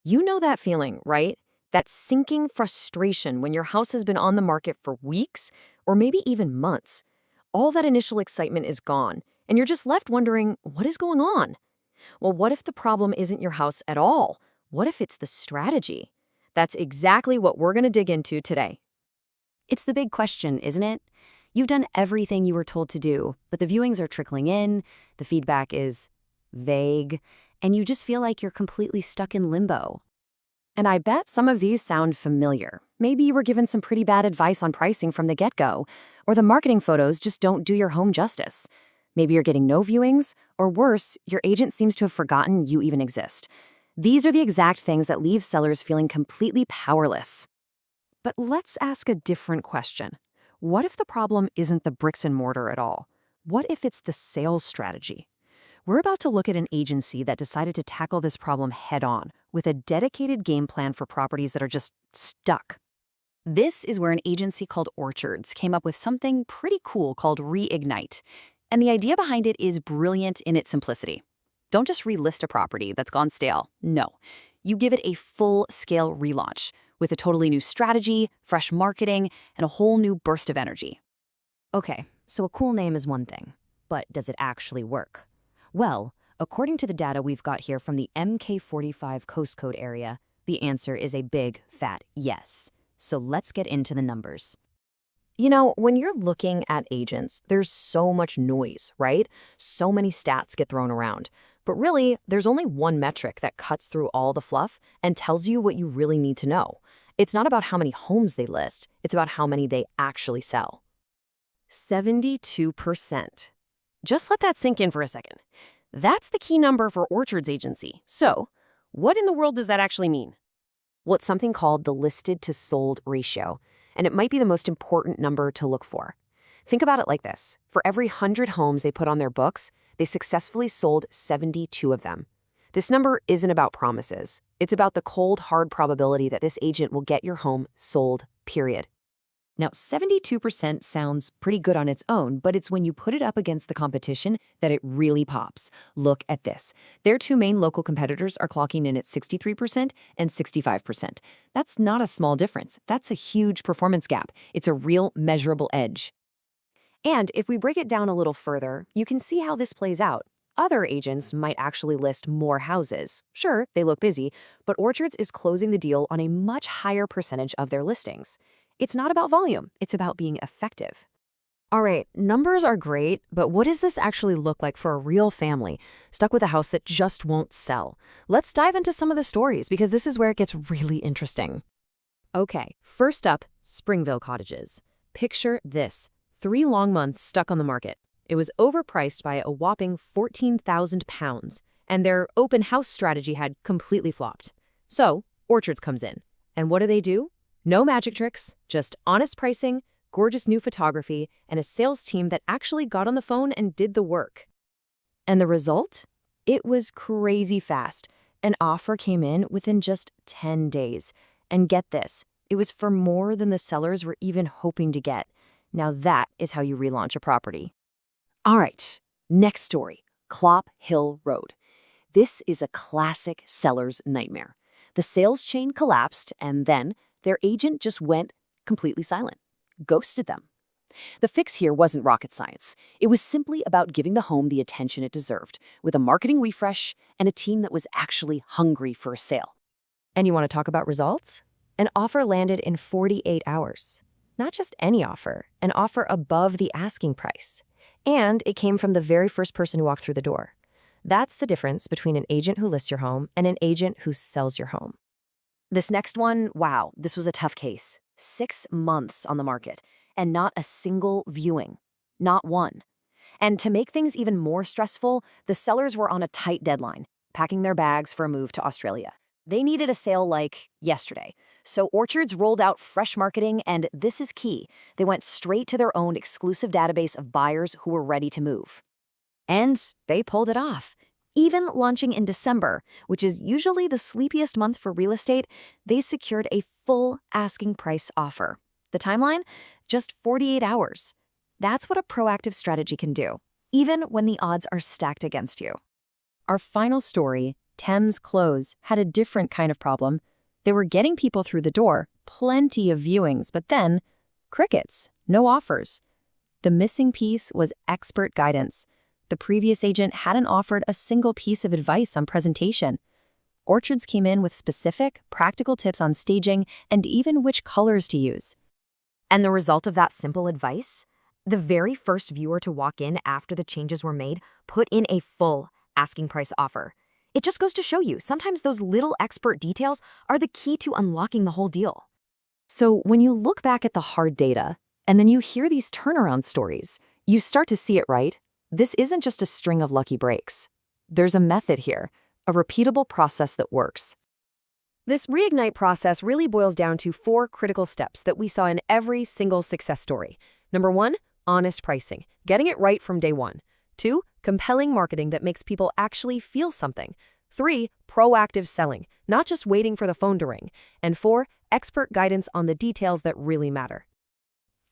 You know that feeling, right? That sinking frustration when your house has been on the market for weeks or maybe even months. All that initial excitement is gone, and you're just left wondering, what is going on? Well, what if the problem isn't your house at all? What if it's the strategy? That's exactly what we're going to dig into today. It's the big question, isn't it? You've done everything you were told to do, but the viewings are trickling in, the feedback is vague, and you just feel like you're completely stuck in limbo. And I bet some of these sound familiar. Maybe you were given some pretty bad advice on pricing from the get-go, or the marketing photos just don't do your home justice. Maybe you're getting no viewings, or worse, your agent seems to have forgotten you even exist. These are the exact things that leave sellers feeling completely powerless. But let's ask a different question. What if the problem isn't the bricks and mortar at all? What if it's the sales strategy? We're about to look at an agency that decided to tackle this problem head-on with a dedicated game plan for properties that are just stuck. This is where an agency called Orchards came up with something pretty cool called Reignite. And the idea behind it is brilliant in its simplicity. Don't just relist a property that's gone stale. No. You give it a full-scale relaunch with a totally new strategy, fresh marketing, and a whole new burst of energy. Okay, so a cool name is one thing, but does it actually work? Well, according to the data we've got here from the MK45 postcode area, the answer is a big, fat yes. So let's get into the numbers. You know, when you're looking at agents, there's so much noise, right? So many stats get thrown around. But really, there's only one metric that cuts through all the fluff and tells you what you really need to know. It's not about how many homes they list, it's about how many they actually sell. 72%. Just let that sink in for a second. That's the key number for Orchards Agency. So, what in the world does that actually mean? Well, it's something called the listed to sold ratio, and it might be the most important number to look for. Think about it like this. For every 100 homes they put on their books, they successfully sold 72 of them. This number isn't about promises. It's about the cold, hard probability that this agent will get your home sold, period. Now, 72% sounds pretty good on its own, but it's when you put it up against the competition that it really pops. Look at this. Their two main local competitors are clocking in at 63% and 65%. That's not a small difference. That's a huge performance gap. It's a real measurable edge. And if we break it down a little further, you can see how this plays out. Other agents might actually list more houses. Sure, they look busy, but Orchards is closing the deal on a much higher percentage of their listings. It's not about volume, it's about being effective. All right, numbers are great, but what does this actually look like for a real family stuck with a house that just won't sell? Let's dive into some of the stories because this is where it gets really interesting. Okay, first up, Springville Cottages. Picture this, 3 long months stuck on the market. It was overpriced by a whopping £14,000, and their open house strategy had completely flopped. So, Orchards comes in. And what do? No magic tricks, just honest pricing, gorgeous new photography, and a sales team that actually got on the phone and did the work. And the result? It was crazy fast. An offer came in within just 10 days. And get this, it was for more than the sellers were even hoping to get. Now that is how you relaunch a property. All right, next story, Clop Hill Road. This is a classic seller's nightmare. The sales chain collapsed, and then their agent just went completely silent, ghosted them. The fix here wasn't rocket science. It was simply about giving the home the attention it deserved, with a marketing refresh and a team that was actually hungry for a sale. And you want to talk about results? An offer landed in 48 hours. Not just any offer, an offer above the asking price. And it came from the very first person who walked through the door. That's the difference between an agent who lists your home and an agent who sells your home. This next one, wow, this was a tough case. 6 months on the market, and not a single viewing. Not one. And to make things even more stressful, the sellers were on a tight deadline, packing their bags for a move to Australia. They needed a sale like yesterday. So Orchards rolled out fresh marketing, and this is key. They went straight to their own exclusive database of buyers who were ready to move. And they pulled it off. Even launching in December, which is usually the sleepiest month for real estate, they secured a full asking price offer. The timeline? Just 48 hours. That's what a proactive strategy can do, even when the odds are stacked against you. Our final story, Thames Close had a different kind of problem. They were getting people through the door, plenty of viewings, but then crickets, no offers. The missing piece was expert guidance. The previous agent hadn't offered a single piece of advice on presentation. Orchards came in with specific, practical tips on staging and even which colors to use. And the result of that simple advice? The very first viewer to walk in after the changes were made put in a full asking price offer. It just goes to show you, sometimes those little expert details are the key to unlocking the whole deal. So when you look back at the hard data, and then you hear these turnaround stories, you start to see it, right? This isn't just a string of lucky breaks. There's a method here, a repeatable process that works. This Reignite process really boils down to 4 critical steps that we saw in every single success story. Number 1, honest pricing, getting it right from day 1. 2, compelling marketing that makes people actually feel something. 3, proactive selling, not just waiting for the phone to ring. And 4, expert guidance on the details that really matter.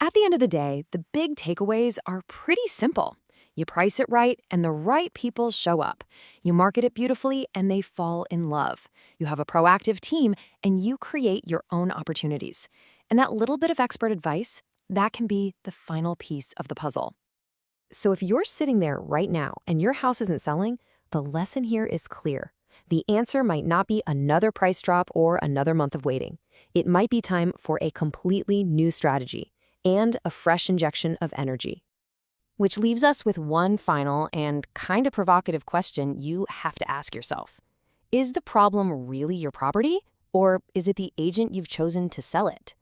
At the end of the day, the big takeaways are pretty simple. You price it right, and the right people show up. You market it beautifully, and they fall in love. You have a proactive team, and you create your own opportunities. And that little bit of expert advice, that can be the final piece of the puzzle. So if you're sitting there right now and your house isn't selling, the lesson here is clear. The answer might not be another price drop or another month of waiting. It might be time for a completely new strategy and a fresh injection of energy. Which leaves us with one final and kind of provocative question you have to ask yourself. Is the problem really your property, or is it the agent you've chosen to sell it?